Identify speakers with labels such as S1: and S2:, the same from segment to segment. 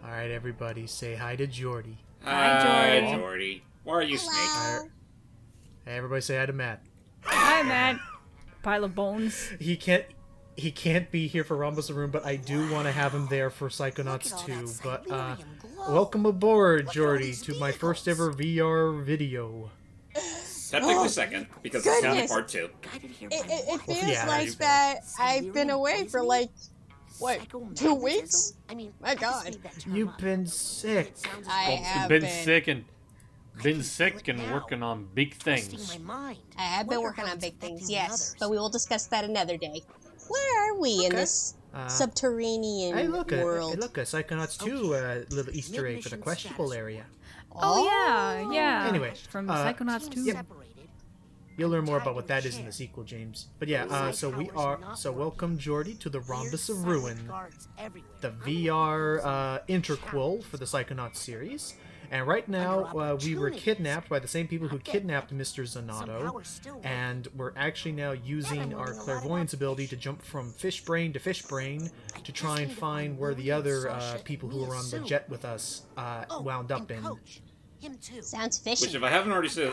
S1: Alright, everybody, say hi to Jordy.
S2: Hi,
S3: Hi,
S2: Jordy. Where are you, Snake?
S1: Hey, everybody say hi to Matt.
S3: Hi, Matt. Pile of bones.
S1: He can't be here for Rhombus Room, but I do want to have him there for Psychonauts 2. But welcome aboard, Jordy, to my first ever VR video.
S2: Technically second, because it's counting part 2.
S4: It feels
S1: yeah,
S4: like that I've been away for like, what, 2 weeks? My God.
S1: You've been sick.
S4: I have
S5: been sick and working on big things.
S4: I have been working on big things, yes, but we will discuss that another day. Where are we in this subterranean world?
S1: Hey, look, a Psychonauts 2 little Easter egg for the questionable area.
S3: Oh, yeah.
S1: Anyway,
S3: from Psychonauts 2.
S1: Yep. You'll learn more about what that is in the sequel, James. But yeah, so welcome, Jordy, to the Rhombus of Ruin, the VR interquel for the Psychonauts series. And right now, we were kidnapped by the same people who kidnapped Mr. Zanotto, and we're actually now using our clairvoyance ability to jump from fish brain to fish brain to try and find where the other people who were on the jet with us wound up in.
S4: Sounds fishy.
S2: Which, if I haven't already said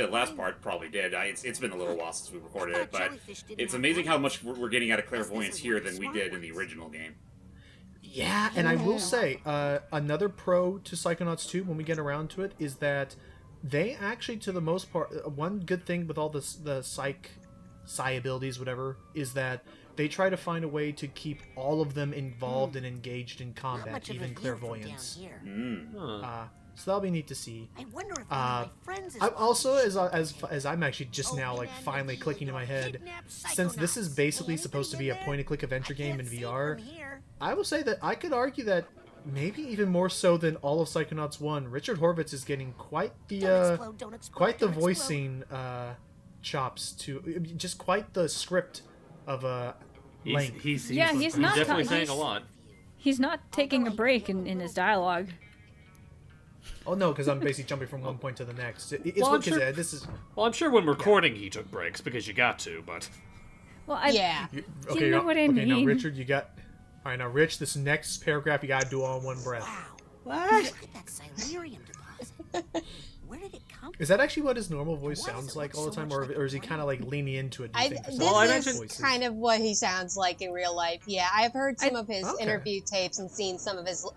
S2: it last part, probably did. It's been a little while since we recorded it, but it's amazing how much we're getting out of clairvoyance here than we did in the original game.
S1: Yeah, and I will say, another pro to Psychonauts 2, when we get around to it, is that they actually, to the most part, one good thing with all the psi abilities, whatever, is that they try to find a way to keep all of them involved and engaged in combat, even clairvoyance. So that'll be neat to see.
S6: I wonder if my friends is
S1: I'm also, as I'm actually just now like finally clicking in my head, since this is basically supposed to be a point-and-click adventure game in VR, I will say that I could argue that maybe even more so than all of Psychonauts 1, Richard Horvitz is getting quite the voicing chops to just quite the script of length.
S5: He's
S3: not
S5: definitely saying a lot.
S3: He's not taking a break in his dialogue.
S1: Oh no, because I'm basically jumping from one point to the next.
S5: I'm sure when recording he took breaks because you got to, but.
S3: Well,
S1: you know what I mean. Now Richard, you got. All right, now Rich, this next paragraph you gotta do all in one breath.
S6: Wow. What? Look at that Silurium deposit. Where did it come from?
S1: Is that actually what his normal voice sounds like all the time, or is he kind of like leaning into it?
S4: This is kind of what he sounds like in real life. Yeah, I've heard some of his interview tapes and seen some of his.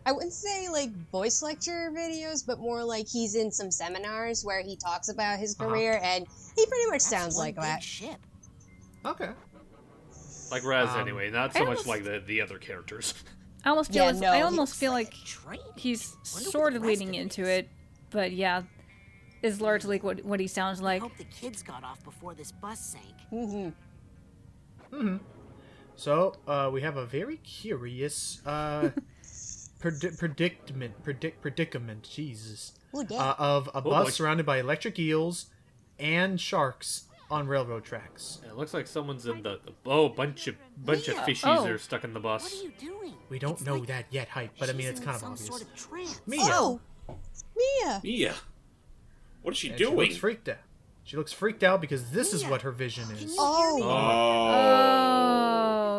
S4: I wouldn't say like voice lecture videos, but more like he's in some seminars where he talks about his career, and he pretty much sounds like that.
S6: Ship.
S1: Okay.
S5: Like Raz, anyway, not so much like the other characters.
S3: I almost feel like he's sort of leading into it, but yeah, is largely what he sounds like.
S6: I hope the kids got off before this bus sank.
S1: So we have a very curious predicament. Jesus. Of a bus surrounded by electric eels and sharks on railroad tracks.
S5: It looks like someone's in the bunch of fishies are stuck in the bus.
S6: What are you doing?
S1: We don't know that yet, Hype, but I mean it's kind of obvious.
S6: Sort of trance.
S4: Mia.
S2: Mia. What is she
S1: And
S2: doing?
S1: She looks freaked out. She looks freaked out because this is what her vision is.
S3: Oh,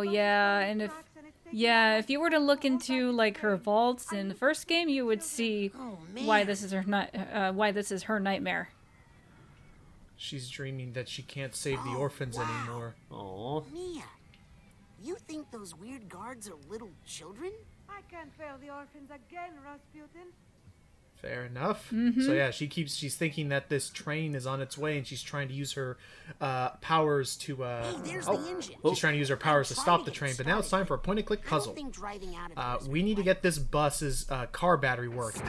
S3: yeah, and if you were to look into like her vaults in the first game, you would see why this is her nightmare.
S1: She's dreaming that she can't save the orphans anymore.
S5: Oh.
S6: Mia, you think those weird guards are little children?
S7: I can't fail the orphans again, Rasputin.
S1: Fair enough. So yeah, she's thinking that this train is on its way, and she's trying to use her powers to.
S6: Hey, there's the engine.
S1: She's trying to use her powers to stop the train, but now it's time for a point-and-click puzzle. We need to get this bus's car battery working.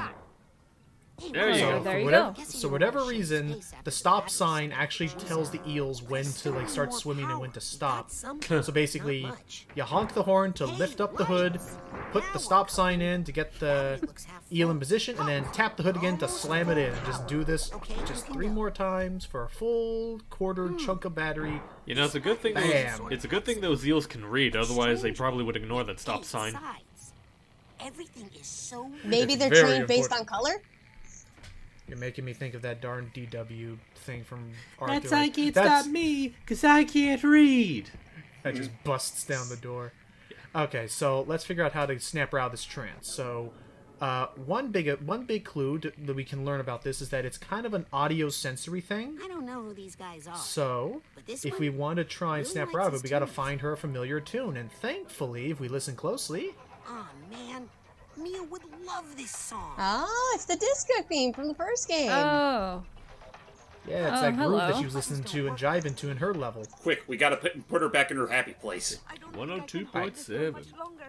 S5: There you
S3: go.
S1: So whatever reason, the stop sign actually tells the eels when to like start swimming and when to stop. So basically, you honk the horn to lift up the hood, put the stop sign in to get the eel in position, and then tap the hood again to slam it in. And just do this just 3 more times for a full quarter chunk of battery.
S5: You know, it's a good thing. It's a good thing those eels can read. Otherwise, they probably would ignore that stop sign.
S6: Everything is so.
S4: Maybe they're trained based on color.
S1: You're making me think of that darn DW thing from Arthur.
S5: That sign can't stop me, because I can't read.
S1: That just busts down the door. Okay, so let's figure out how to snap her out of this trance. So, one big clue that we can learn about this is that it's kind of an audio sensory thing.
S6: I don't know who these guys are.
S1: So,
S6: But this
S1: if
S6: one
S1: we want to try and
S6: really
S1: snap her
S6: likes
S1: out of it,
S6: his
S1: we got to
S6: tunes.
S1: find her a familiar tune. And thankfully, if we listen closely,
S6: Oh man, Mia would love this song.
S4: Oh, it's the disco theme from the first game.
S3: Oh.
S1: yeah, it's
S3: Oh,
S1: that groove that
S3: hello.
S1: she was listening to and jiving to in her level.
S2: Quick, we gotta put her back in her happy place.
S7: I don't think I can
S5: 102.7.
S7: fight this so much longer.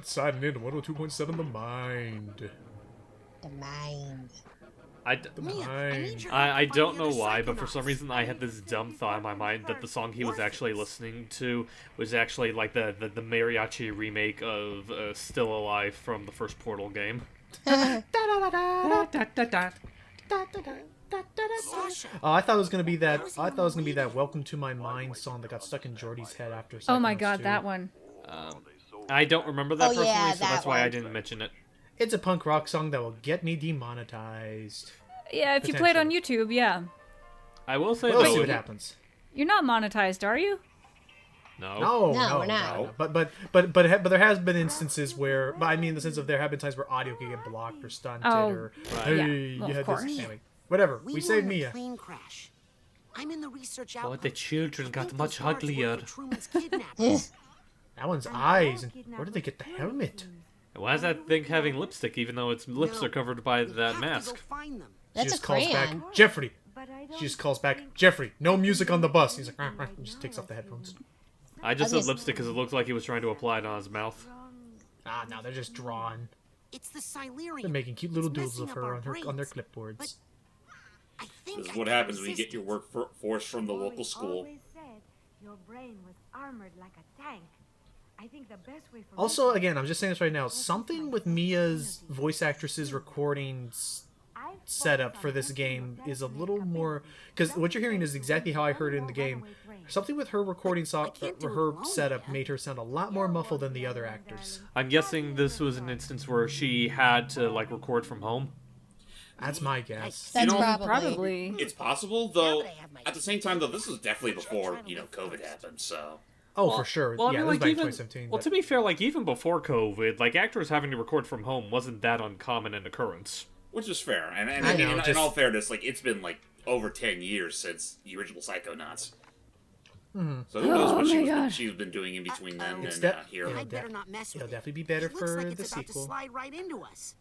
S1: Signing in to 102.7 The Mind.
S4: The mind.
S6: Mia, I need your help
S5: I
S6: to
S5: don't
S6: find
S5: know
S6: the other
S5: why, but for
S6: Psychonauts.
S5: some reason I had this dumb thought in my mind that the song he was actually listening to was actually like the mariachi remake of Still Alive from the first Portal game.
S6: Sasha,
S1: Oh, I thought it was gonna be that. I thought it was gonna be that "Welcome to My Mind" song that got stuck in Jordy's head after.
S3: Oh my
S1: Psychonauts
S3: god,
S1: 2.
S3: that one.
S5: I don't remember that
S4: Oh,
S5: personally,
S4: yeah,
S5: so that's
S4: that
S5: why I
S4: one.
S5: didn't mention it.
S1: It's a punk rock song that will get me demonetized.
S3: Yeah, if you play it on YouTube, yeah.
S5: I will say
S1: We'll
S5: though,
S1: see what happens.
S3: You're not monetized, are you?
S5: no.
S4: No, we're not.
S1: But there has been instances where, but I mean, in the sense of there have been times where audio can get blocked or stunted
S3: Oh,
S1: or
S5: right.
S1: hey,
S3: Yeah,
S1: you
S3: well, of
S1: had
S3: course.
S1: this. Anyway, whatever. We
S6: were
S1: saved
S6: in a
S1: Mia.
S6: plane crash. I'm in the research
S5: But
S6: outpost.
S5: the children
S6: I
S5: got
S6: think
S5: much
S6: those guards work
S5: uglier.
S6: for Truman's kidnappers.
S1: That one's eyes. And where did they get the helmet?
S5: Why is that thing having lipstick even though its lips
S6: No,
S5: are covered by
S6: We
S5: that
S6: have
S5: mask?
S6: To go find them.
S1: She
S4: That's
S1: just
S4: a
S1: calls
S4: crayon.
S1: back, Jeffrey.
S7: But I
S1: She
S7: don't
S1: just calls back,
S7: think
S1: Jeffrey. No
S7: that's
S1: music on the bus. He's like,
S7: right
S1: and just takes
S7: now,
S1: off the headphones.
S5: I just
S4: I was
S5: said lipstick because it looked like he was trying to apply it on his mouth.
S7: wrong.
S1: Ah, no, they're just drawn.
S6: It's the Silurium.
S1: They're making cute little
S6: It's
S1: doodles of
S6: messing up
S1: her
S6: our
S1: on their
S6: brains.
S1: clipboards.
S6: But I think
S2: This is
S6: I
S2: what
S6: can
S2: happens when you
S6: resist
S2: get your
S6: it.
S2: workforce from the local
S7: Always-
S2: school.
S7: always said your brain was armored like a tank. I think the best way for
S1: Also,
S7: me to-
S1: again, I'm just saying this right now. Something with Mia's voice actress's recordings
S7: I
S1: setup
S7: focus
S1: for
S7: on
S1: this
S7: technical
S1: game is a
S7: definite
S1: little more because what you're hearing is exactly how I heard it in the game. Something with her recording
S6: can't do it
S1: her
S6: alone,
S1: setup
S6: Dad.
S1: made her sound a lot more muffled than the other actors.
S5: I'm guessing this was an instance where she had to like record from home.
S1: That's my guess.
S4: That's
S2: know,
S4: probably.
S2: It's possible, though. At the same time, though, this was definitely before COVID happened. So
S1: Oh, for sure.
S5: Well, I
S1: Yeah,
S5: mean,
S1: this was
S5: like
S1: back in
S5: even
S1: 2017.
S5: well,
S1: but-
S5: to be fair, like even before COVID, like actors having to record from home wasn't that uncommon an occurrence.
S2: which is fair, and
S1: I know,
S2: in
S1: just-
S2: all fairness, like it's been like over 10 years since the original Psychonauts.
S1: Mhm.
S2: So who knows
S3: Oh
S2: what
S3: my
S2: she's
S3: God.
S2: been doing in between then
S1: It's
S2: and
S1: that-
S2: here.
S1: yeah.
S6: I'd better not mess with
S1: It'll
S6: it.
S1: definitely be better
S6: It looks
S1: for
S6: like
S1: the
S6: it's about
S1: sequel.
S6: to slide right into us.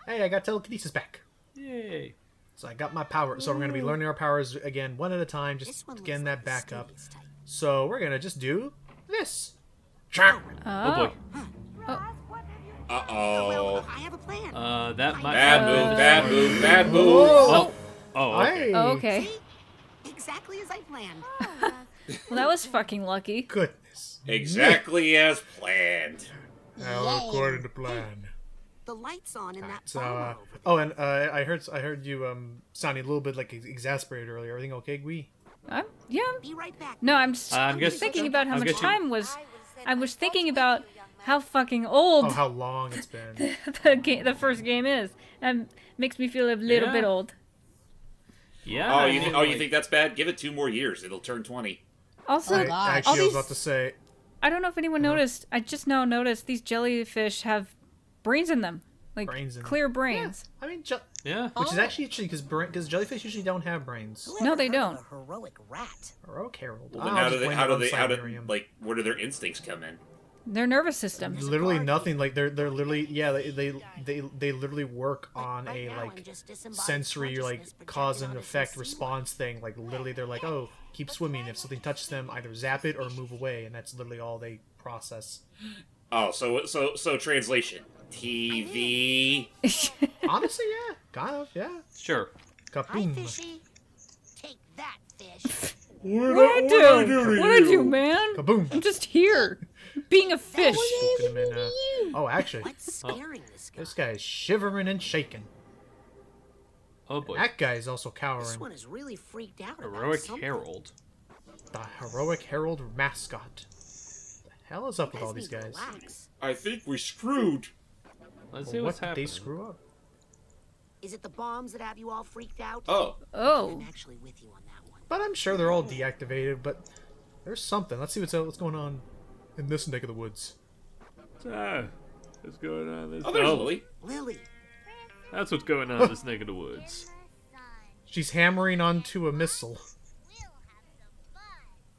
S1: Hey, I got telekinesis back.
S5: Yay!
S1: So I got my power. So we're going to be learning our powers again one at a time,
S6: This
S1: just
S6: one looks
S1: getting
S6: like
S1: that back up.
S6: Steven's type.
S1: So we're going to just do this. Chow.
S5: Oh boy.
S2: Uh-oh.
S6: Well, I have a plan.
S5: That might.
S2: Bad move, bad move, bad move.
S5: Oh. Oh. Okay.
S1: Hey.
S3: Oh, okay.
S6: See? Exactly as I planned.
S3: Well, that was fucking lucky.
S1: Goodness.
S2: Exactly as planned.
S1: Now according to plan.
S6: The light's on in that
S1: So,
S6: bar
S1: oh,
S6: over
S1: and I heard you sounding a little bit like exasperated earlier. Everything okay, Gui?
S3: Yeah.
S6: there. Be right back.
S3: No, I'm just
S5: I'm guess-
S3: thinking about how
S5: I'm
S3: much
S5: guessing-
S3: time was. I was thinking about how fucking old
S1: Oh, how long it's been.
S3: the first game is. And makes me feel a little
S5: Yeah.
S3: bit old.
S5: Yeah.
S2: Oh,
S5: I
S2: you
S5: mean,
S2: you
S5: like-
S2: think that's bad? Give it 2 more years. It'll turn 20.
S3: Also,
S4: Oh, gosh.
S1: Actually, I was
S3: these-
S1: about to say.
S3: I don't know if anyone noticed. I just now noticed these jellyfish have brains in them, like
S1: Brains in them.
S3: clear brains.
S1: I mean,
S5: Yeah.
S1: which is actually interesting because jellyfish usually don't have brains.
S6: Who
S3: No,
S6: ever
S3: they
S6: heard of
S3: don't.
S6: A heroic rat.
S1: Heroic Harold.
S2: Well, then
S1: I'll
S2: how
S1: just
S2: do they,
S1: blame
S2: how
S1: it
S2: do
S1: on
S2: they, how do,
S1: Siberium.
S2: like, where do their instincts come in?
S3: Their nervous system.
S1: Literally nothing. Like they're literally they literally work on
S6: Right
S1: a
S6: now, I'm
S1: like
S6: just disembodied
S1: sensory like
S6: consciousness
S1: cause and
S6: projected onto
S1: effect
S6: some
S1: response thing. Like literally they're like, oh, keep swimming. If something touches them, either zap it or move away, and that's literally all they process.
S2: Oh, so translation. TV.
S1: Honestly, yeah, kind of, yeah.
S5: Sure.
S6: Hi,
S1: Kaboom.
S6: fishy. Take that, fish.
S3: What I do? What I do, man?
S1: Kaboom.
S3: I'm just here, being a fish.
S1: Spooked him in, oh, actually,
S6: What's scaring this guy?
S1: this guy is shivering and shaking.
S5: Oh boy.
S1: That guy is also
S6: This
S1: cowering.
S6: one is really freaked out about
S5: Heroic
S6: something.
S5: Herald.
S1: The heroic Herald mascot. The hell is up with
S6: You
S1: all
S6: guys
S1: these
S6: need to
S1: guys?
S6: relax.
S2: I think we screwed.
S5: Let's see
S1: What
S5: what's
S1: did
S5: happening.
S1: they screw up?
S6: Is it the bombs that have you all freaked out?
S2: Oh,
S3: Oh,
S6: I'm actually with you on that one.
S1: But I'm sure they're all deactivated. But there's something. Let's see what's going on. in this neck of the woods.
S5: What's going on this?
S2: Oh, there's Lily.
S6: Lily.
S5: That's what's going on in this neck of the woods.
S1: She's hammering onto a missile.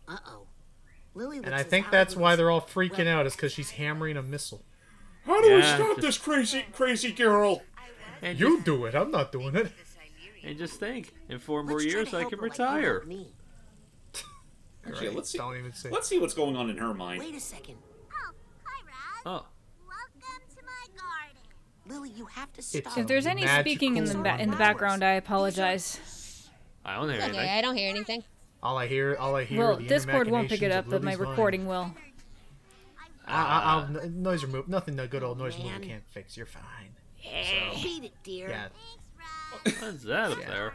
S6: Uh-oh. Lily
S1: And
S6: looks
S1: I
S6: as
S1: think
S6: out
S1: that's
S6: of
S1: why
S6: this-
S1: they're all freaking out, is because she's hammering a missile.
S2: How do we
S5: Yeah,
S2: stop
S5: just-
S2: this crazy girl?
S5: And
S1: You
S5: just,
S1: do it, I'm not doing it.
S5: and just think, in 4 more
S6: Let's try
S5: years
S6: to
S5: I
S6: help
S5: can
S6: her like you
S5: retire.
S6: helped me.
S2: Actually, let's see.
S1: Don't even say.
S2: Let's see what's going on in her mind.
S6: Wait a second.
S8: Oh, hi, Raz.
S5: Oh,
S8: Welcome to my garden.
S6: Lily, you have to
S1: It's
S6: stop.
S3: If there's any
S1: Magical
S3: speaking in the background, I apologize.
S5: I don't hear
S4: Okay,
S5: anything.
S4: I don't hear anything.
S1: All I hear.
S3: Well,
S1: the
S3: Discord
S1: inner
S3: won't pick it
S1: machinations
S3: up,
S1: of
S3: but my
S1: Lily's mind.
S3: recording will.
S1: I'll noise remove. Nothing the good old noise removal
S6: Man.
S1: can't fix. You're fine.
S6: Beat it, dear.
S1: Yeah,
S5: What's that up there?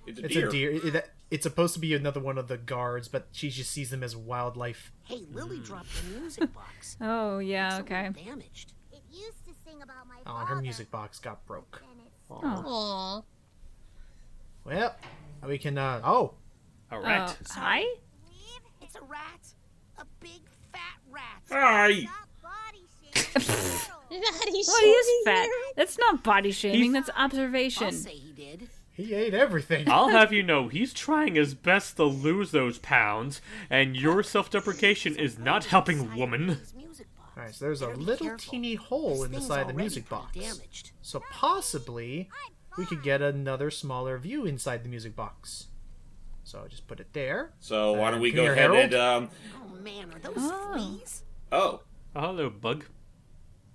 S2: It's a
S1: it's
S2: deer.
S1: a deer. It's supposed to be another one of the guards, but she just sees them as wildlife.
S6: Hey, Lily dropped the music box.
S3: Oh, yeah,
S6: It's a
S3: okay.
S6: little damaged.
S8: It used to sing about my
S1: Oh, and her music box got broke.
S8: and it's
S3: Oh.
S4: Aw.
S1: Well, we can. Oh,
S5: A rat.
S3: Hi?
S6: It's a rat. A big fat rat.
S2: Hi.
S8: not body shaming.
S4: Not
S3: Well, he is fat. That's not body shaming, that's
S6: I'll
S3: observation.
S6: say he did.
S1: he ate everything.
S5: I'll have you know, he's trying his best to lose those pounds, and your self-deprecation is not helping, woman.
S6: His music box.
S1: All right, so there's a
S6: Better be
S1: little
S6: careful.
S1: teeny hole
S6: This
S1: in the
S6: thing's
S1: side of the
S6: already
S1: music
S6: pretty
S1: box.
S6: damaged.
S1: So possibly we could get another smaller view inside the music box. So just put it there.
S2: So why don't we
S1: Come
S2: go
S1: here,
S2: ahead
S1: Harold.
S2: and
S6: Oh man, are those
S3: Oh.
S6: fleas?
S2: oh.
S5: Oh, hello, bug.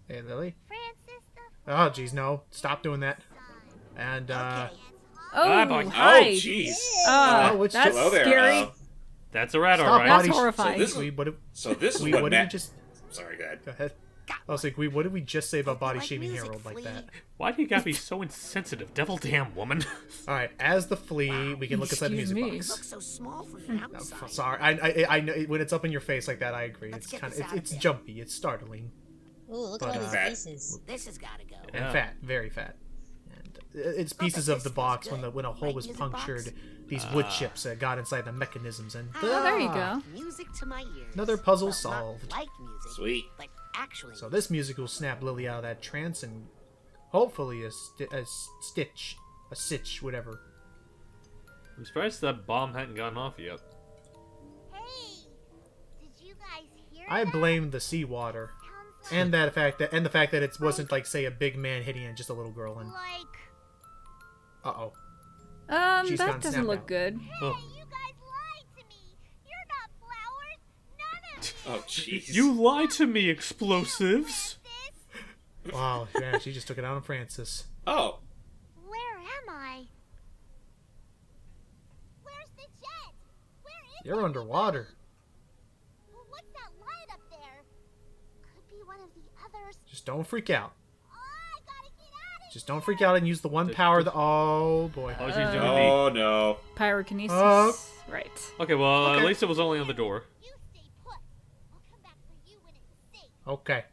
S1: Hey, Lily.
S8: Francis the
S1: Oh, jeez, no. Stop doing that. And,
S6: Okay.
S3: Oh,
S5: boy.
S2: Oh,
S3: hi.
S2: jeez.
S1: Oh, it's
S3: That's
S2: Hello there.
S3: scary.
S5: That's a rat,
S1: Stop
S5: alright.
S3: That's
S1: body-
S3: horrifying.
S2: this-
S1: we, what, did-
S2: So this is
S1: we,
S2: what
S1: what did we
S2: Matt.
S1: just...
S2: Sorry, go ahead.
S1: Go ahead. I was like, what did we just say about body
S6: Like
S1: shaming
S6: music,
S1: Harold like
S6: flea.
S1: that?
S5: Why do you gotta be so insensitive? Devil damn woman.
S1: All right, as the flea, we can look inside the
S3: Excuse
S1: music
S3: me.
S6: It
S1: box.
S6: looks so small from the
S1: No,
S6: outside.
S1: sorry, I know when it's up in your face like that. I agree.
S6: Let's
S1: It's
S6: get
S1: kind
S6: this
S1: of
S6: out of
S1: it's
S6: there.
S1: jumpy. It's startling
S4: Ooh, look
S1: But,
S4: at all these
S2: fat.
S4: pieces.
S6: This has got to go.
S5: Yeah.
S1: and fat, very fat. And it's pieces of the box when a hole was punctured. These wood chips got inside the mechanisms, and
S3: Oh, there you go.
S6: Music to my ears.
S1: Another puzzle
S6: Well, not
S1: solved.
S6: like music,
S2: Sweet.
S6: but actually.
S1: So this music will snap Lily out of that trance and hopefully a stitch, whatever.
S5: I'm surprised that bomb hadn't gone off yet.
S8: Hey, did you guys hear
S1: I
S8: that?
S1: blame the seawater
S8: Sounds
S1: and the fact that it wasn't like say a big man hitting it, just a little girl. And
S8: like
S1: uh oh, She's
S3: That
S1: gone
S3: doesn't
S1: snap
S3: look
S1: out.
S3: good.
S5: Oh.
S8: you guys lied to me. You're not flowers. None of you.
S2: Oh, jeez.
S5: You lied to me, explosives!
S1: wow, yeah, she just took it out on Francis.
S2: Oh.
S8: Where am I? Where's the jet? Where is
S1: You're
S8: it?
S1: underwater.
S8: Well, what's that light up there? Could be one of the others.
S1: Just don't freak out.
S8: Oh, I gotta get out of
S1: Just don't freak out and use the one power. Oh boy.
S5: Oh, she's doing
S2: Oh no.
S3: Pyrokinesis. Right.
S5: Okay, well,
S1: Okay.
S5: at least it was only on the door.
S8: You stay put. I'll come back for you when it's safe.
S1: Okay.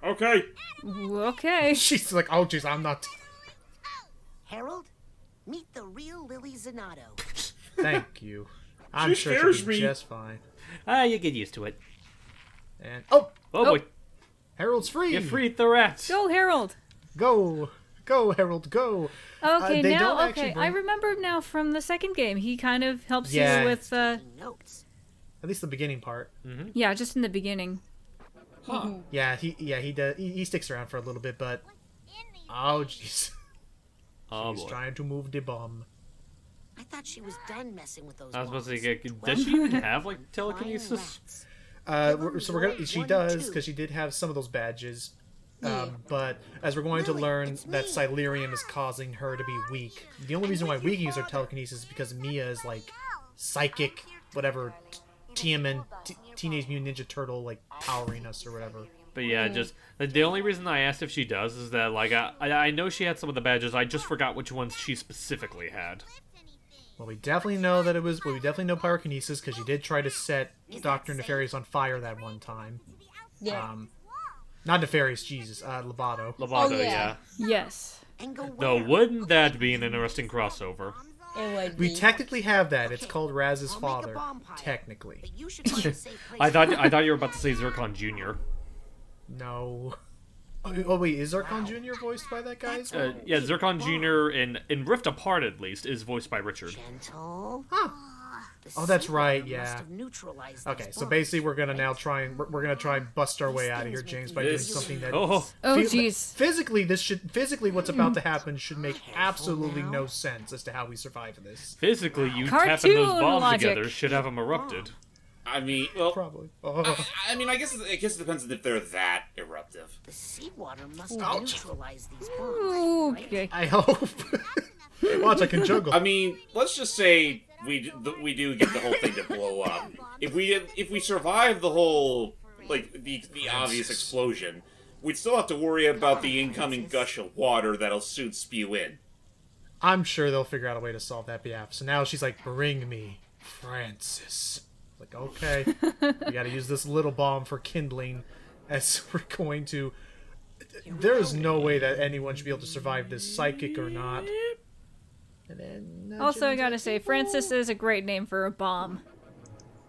S2: Okay.
S3: Okay.
S1: She's like, oh jeez, I'm not.
S6: Harold, meet the real Lily Zanato.
S1: Thank you. I'm
S2: She
S1: sure she'll
S2: scares
S1: be
S2: me.
S1: just fine.
S5: Ah, you get used to it.
S1: And
S5: Oh,
S3: Oh.
S5: boy,
S1: Harold's free.
S5: you freed the rat.
S3: Go, Harold.
S1: Go, Harold, go.
S3: Okay,
S1: they
S3: now,
S1: don't actually
S3: okay. I
S1: bring-
S3: remember now from the second game. He kind of helps
S1: Yeah.
S3: you with,
S6: Notes.
S1: At least the beginning part.
S3: yeah, just in the beginning.
S2: Huh.
S1: Yeah, he does. He sticks around for a little bit, but
S8: In these
S1: oh jeez,
S5: Oh,
S1: he's
S5: boy.
S1: trying to move the bomb.
S6: I thought she was done messing with those
S5: I was supposed to
S6: bombs.
S5: get... Does she even have, like,
S6: Flying
S5: telekinesis?
S6: rats.
S1: So we're gonna. She
S6: One,
S1: does
S6: two.
S1: because she did have some of those badges.
S6: Yeah.
S1: But as we're going to
S6: Lily,
S1: learn
S6: it's
S1: that
S6: me.
S1: Silurium is causing her to be weak. The only reason why we can use our telekinesis is because Mia is like psychic, whatever, TMN, Teenage Mutant Ninja Turtle, like powering us or whatever.
S5: But yeah, just... The only reason I asked if she does is that, like, I know she had some of the badges, I just forgot which ones she specifically had.
S1: Well, we definitely know that it was. Well, we definitely know pyrokinesis because she did try to set Doctor Nefarious on fire that one time.
S4: Yeah.
S1: Not Nefarious, Jesus, Lovato.
S5: Lovato,
S4: Oh, yeah.
S5: yeah.
S3: Yes.
S6: And go
S5: Though,
S6: where?
S5: wouldn't that be an interesting crossover?
S8: bombs
S4: It would
S1: We
S4: be.
S1: technically have that. It's
S6: Okay,
S1: called Raz's
S6: I'll make a
S1: father.
S6: bomb pile.
S1: Technically.
S6: But you should find a safe place.
S5: I thought you were about to say Zircon Jr.
S1: No. Oh wait, is Zarkon Jr. voiced by that guy? as well?
S5: Yeah, Zircon Jr. in Rift Apart at least is voiced by Richard.
S6: Gentle.
S1: Huh.
S6: The
S1: Oh, that's
S6: seawater
S1: right,
S6: must
S1: yeah.
S6: have neutralized
S1: Okay,
S6: those
S1: so
S6: bombs.
S1: basically we're gonna now try and we're gonna try and bust our way out of here, James, by doing
S2: This-
S1: something that
S5: Oh,
S3: Oh,
S1: Fe-
S3: jeez.
S1: physically what's about to happen should make absolutely no sense as to how we survive this.
S5: physically, you tapping those
S3: Cartoon
S5: bombs
S3: logic.
S5: together should have them erupted.
S2: I mean, well,
S1: Probably. Oh.
S2: I mean, I guess it depends if they're that eruptive.
S6: The seawater must have neutralized these bombs.
S3: Okay.
S1: I hope. Watch, I can juggle.
S2: I mean, let's just say we do get the whole thing to blow up. If we survive the whole the obvious explosion, we'd still have to worry about the incoming gush of water that'll soon spew in.
S1: I'm sure they'll figure out a way to solve that behalf. So now she's like, "Bring me Francis." Like, okay, we got to use this little bomb for kindling, as we're going to. There is no way that anyone should be able to survive this, psychic or not. And then,
S3: Also, I gotta say, Francis is a great name for a bomb.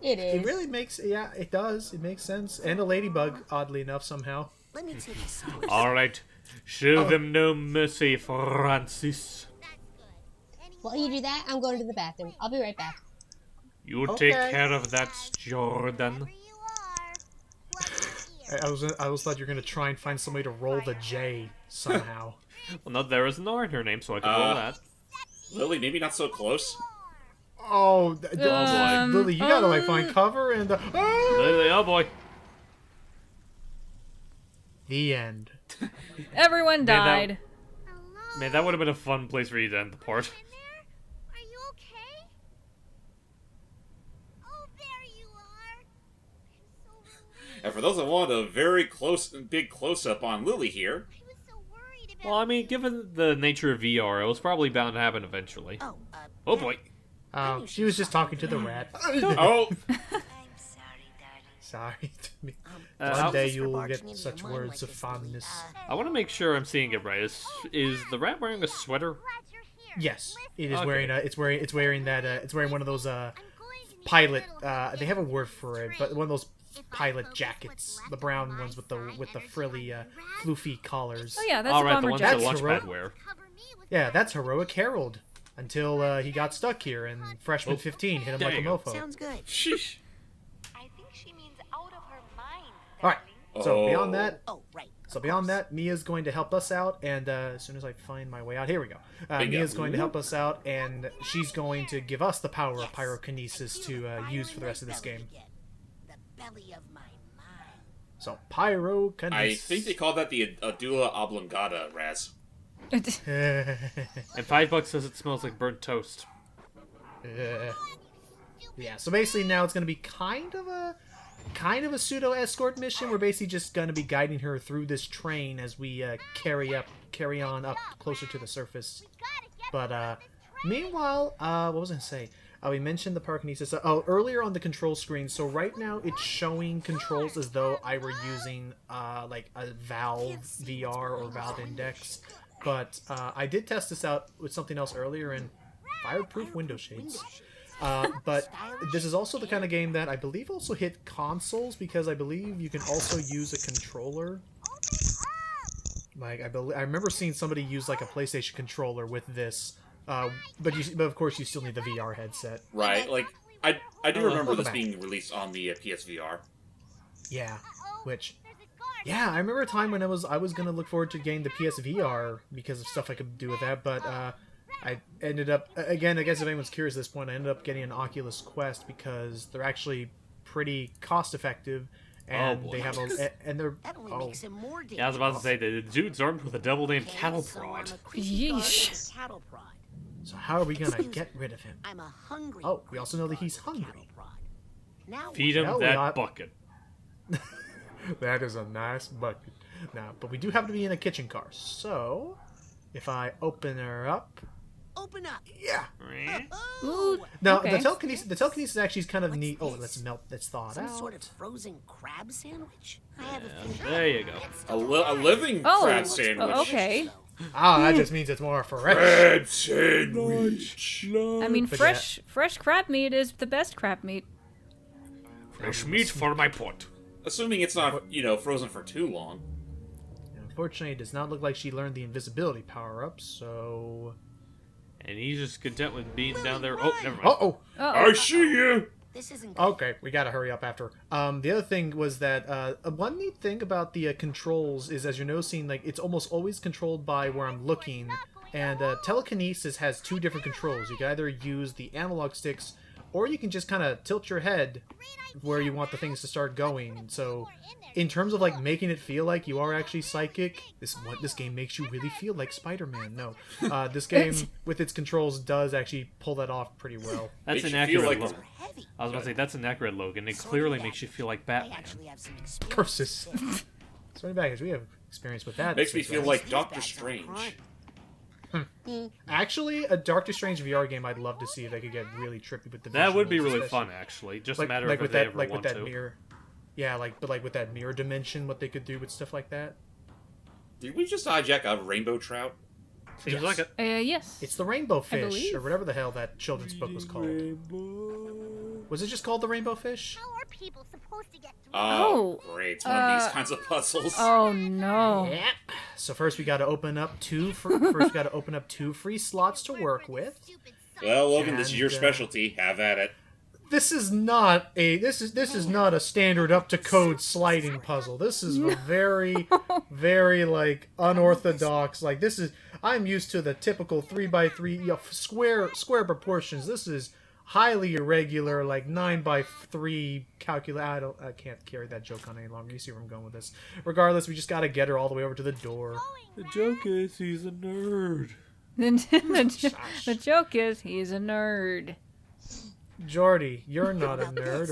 S4: It is.
S1: It really makes, yeah, it does. It makes sense. And a ladybug, oddly enough, somehow.
S6: Let me take a second.
S5: All right, show them no mercy, Francis.
S4: While you do that, I'm going to the bathroom. I'll be right back.
S5: You
S1: Okay.
S5: take care of that, Jordan.
S1: I was thought you were gonna try and find some way to roll the J somehow.
S5: Well, no, there is an R in her name, so I can roll that.
S2: Lily, maybe not so close.
S1: Oh, Lily, you gotta like find
S3: um,
S1: cover and
S5: Lily, oh boy.
S1: the end.
S3: Everyone
S5: that-
S3: died.
S5: Man, that would have been a fun place for you to end the part.
S8: Are you okay? Oh, there you are. I'm so relieved.
S2: And for those that want a very big close-up on Lily here,
S8: I was so worried about
S5: Well, I mean, given the nature of VR, it was probably bound to happen eventually.
S6: Oh,
S5: Oh boy.
S1: She was just talking to the rat.
S2: oh,
S8: I'm sorry, darling.
S1: Sorry to me.
S5: how-
S1: One day
S6: Thanks for
S1: you'll
S6: barging
S1: get
S6: into
S1: such
S6: your mind
S1: words
S6: like
S1: of
S6: this, Lily.
S1: fondness.
S5: I want to make sure I'm seeing it right. Is the rat wearing a sweater?
S8: Glad you're here.
S1: Yes, it is
S5: Okay.
S1: wearing it's wearing that it's wearing one of those
S8: I'm going to need
S1: pilot
S8: a little
S1: they have a word for it, but one of those
S8: If I
S1: pilot
S8: focus
S1: jackets,
S8: what's
S1: the
S8: left
S1: brown
S8: on
S1: ones
S8: my
S1: with the
S8: side
S1: frilly
S8: and
S1: floofy collars.
S3: Oh yeah, that's
S5: All
S3: a
S5: right, the
S3: bomber
S5: ones
S3: jacket.
S5: that
S1: That's
S5: Launchpad
S1: heroic.
S5: wear.
S8: cover me with
S1: Yeah, that's heroic Harold. Until he got stuck here and freshman 15 hit him like a
S5: Damn.
S1: mofo.
S6: sounds good.
S2: sheesh.
S7: I think she means out of her mind.
S1: All right. So
S2: Oh.
S1: beyond that,
S6: Oh, right.
S1: Mia's going to help us out, and as soon as I find my way out, here we go.
S2: Bingo.
S1: Mia's going to help us out, and she's going to give us the power of pyrokinesis to use for the rest of this game.
S6: The belly of my mind.
S1: So pyrokinesis.
S2: I think they call that the Adula Oblongata, Raz.
S5: And $5 says it smells like burnt toast.
S1: Yeah. So basically, now it's going to be kind of a pseudo escort mission. We're basically just going to be guiding her through this train as we carry on up closer to the surface. But meanwhile, what was I gonna say? We mentioned the pyrokinesis. Earlier on the control screen. So right now it's showing controls as though I were using like a Valve VR or Valve Index. But I did test this out with something else earlier in fireproof window shades. But this is also the kind of game that I believe also hit consoles, because I believe you can also use a controller. Like I remember seeing somebody use like a PlayStation controller with this. But of course you still need the VR headset.
S2: Right, like, I do remember
S1: welcome
S2: this
S1: back.
S2: being released on the PSVR.
S1: Yeah, which yeah, I remember a time when I was gonna look forward to getting the PSVR because of stuff I could do with that, but I ended up again. I guess if anyone's curious at this point, I ended up getting an Oculus Quest because they're actually pretty cost effective, and
S5: boy.
S1: they have and they're
S6: That only makes him more dangerous.
S5: Yeah, I was about to say, the dude's armed with a devil named cattle
S6: So
S5: prod.
S6: I'm a creepy guard
S3: Yeesh.
S6: with a cattle prod.
S1: So how are we gonna
S6: Excuse
S1: get
S6: me.
S1: rid of him?
S6: I'm a hungry.
S1: Oh, we also know that
S6: creepy
S1: he's
S6: guard with a
S1: hungry.
S6: cattle prod. Now
S5: Feed him
S1: Well, we
S5: that
S1: got-
S5: bucket.
S1: That is a nice bucket. Now, but we do have to be in a kitchen car. So, if I open her up,
S6: open up.
S1: yeah.
S3: Ooh,
S1: Now
S3: okay.
S1: the telekinesis actually is kind of neat. Oh,
S6: this?
S1: let's thaw it
S6: Some
S1: out.
S6: sort of frozen crab sandwich. I have a feeling.
S5: There you go.
S2: A living
S3: Oh,
S2: crab sandwich.
S3: okay.
S1: that just means it's more fresh.
S2: Crab sandwich.
S3: I mean,
S1: But
S3: fresh crab meat is the best crab meat.
S5: Fresh meat for my pot.
S2: Assuming it's not, frozen for too long.
S1: Unfortunately, it does not look like she learned the invisibility power-up, so...
S5: And he's just content with being down there. Oh, never mind.
S1: Uh-oh!
S2: I see you.
S6: This isn't good.
S1: Okay, we gotta hurry up after. The other thing was that, one neat thing about the controls is, as you're noticing, like, it's almost always controlled by where I'm looking, and telekinesis has two different controls. You can either use the analog sticks, or you can just kind of tilt your head where you want the things to start going. So, in terms of, like, making it feel like you are actually psychic, this game makes you really feel like Spider-Man. No. This game, with its controls, does actually pull that off pretty well.
S5: That's
S2: Makes you
S5: inaccurate,
S2: feel like
S5: Logan. I was about to say, that's inaccurate, Logan. It clearly makes you feel like
S6: I
S5: Batman.
S6: actually have some experience.
S1: Curses. So many baggage, we have experience with that.
S2: Makes me feel like
S6: These
S2: Doctor
S6: bats are
S2: Strange.
S6: crime.
S1: Actually, a Doctor Strange VR game, I'd love to see if they could get really trippy with the
S5: That would be
S1: visuals,
S5: really
S1: especially.
S5: fun, actually. Just a
S1: Like,
S5: matter
S1: like
S5: of
S1: with
S5: if they
S1: that,
S5: ever
S1: like
S5: want
S1: with that
S5: to.
S1: mirror. Yeah, but like with that mirror dimension, what they could do with stuff like that.
S2: Did we just hijack a rainbow trout?
S5: Seems like it.
S3: Yes.
S1: It's the Rainbow Fish,
S3: believe.
S1: or whatever the hell that children's book was called. Was it just called the Rainbow Fish?
S8: How are people supposed to get through?
S3: Oh,
S2: Great. It's one of these kinds of puzzles.
S3: Oh no.
S1: Yeah. So first we got to open up two free slots to work with.
S2: Well, Logan, this is your
S1: And,
S2: specialty. Have at it.
S1: This is not a standard up to code sliding puzzle. This is a very like unorthodox. Like I'm used to the typical 3x3 square proportions. This is highly irregular, like 9x3 calculate. I can't carry that joke on any longer. You see where I'm going with this. Regardless, we just gotta get her all the way over to the door.
S5: The joke is he's a nerd.
S3: The joke is he's a nerd.
S1: Jordy, you're not a nerd,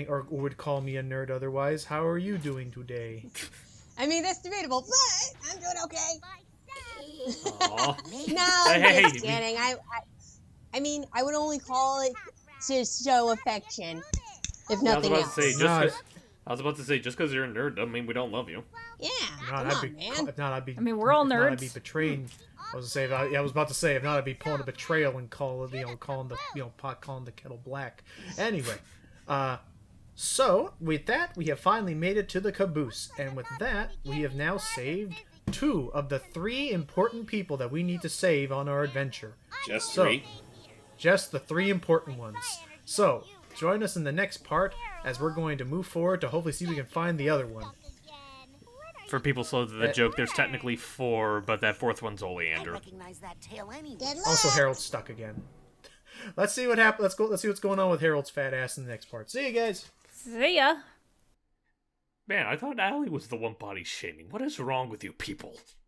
S1: or would call me a nerd otherwise. How are you doing today?
S4: I mean, that's debatable, but I'm doing okay.
S5: Aw.
S4: No,
S5: Hey,
S4: just kidding. I mean, I would only call it to show affection, if nothing else.
S5: I was about to say, just because you're a nerd doesn't mean we don't love you.
S4: Yeah,
S1: If
S4: come on, man.
S1: If not, I'd be.
S3: I mean, we're all
S1: if not, I'd be
S3: nerds.
S1: betraying. I was about to say, if not, I'd be pulling a betrayal and calling the kettle black. Anyway, so with that, we have finally made it to the caboose, and with that, we have now saved 2 of the 3 important people that we need to save on our adventure.
S2: Just
S1: So,
S2: 3.
S1: Just the 3 important ones. So, join us in the next part as we're going to move forward to hopefully see if we can find the other one.
S5: For people slow to the joke, there's technically 4, but that 4th one's
S6: I
S5: Oleander.
S6: recognize that tail anyway.
S4: Good luck.
S1: Also, Harold's stuck again. Let's see what happens. Let's see what's going on with Harold's fat ass in the next part. See you guys.
S3: See ya.
S5: Man, I thought Allie was the one body shaming. What is wrong with you people?